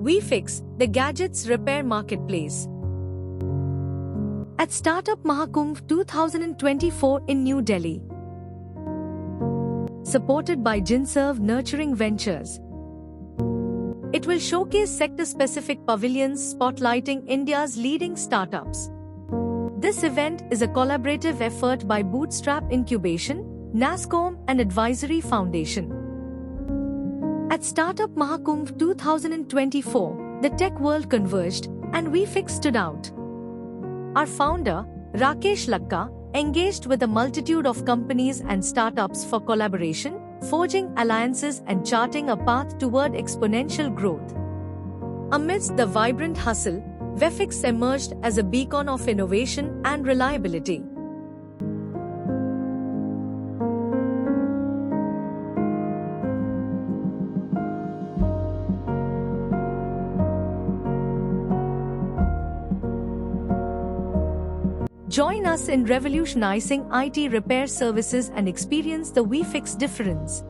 Wefix, the gadgets repair marketplace. At Startup Mahakumbh 2024 in New Delhi. Supported by Jinserve Nurturing Ventures. It will showcase sector-specific pavilions spotlighting India's leading startups. This event is a collaborative effort by Bootstrap Incubation, NASSCOM and Advisory Foundation. At Startup Mahakumbh 2024, the tech world converged and Wefix stood out. Our founder, Rakesh Lakka, engaged with a multitude of companies and startups for collaboration, forging alliances and charting a path toward exponential growth. Amidst the vibrant hustle, Wefix emerged as a beacon of innovation and reliability. Join us in revolutionizing IT repair services and experience the Wefix difference.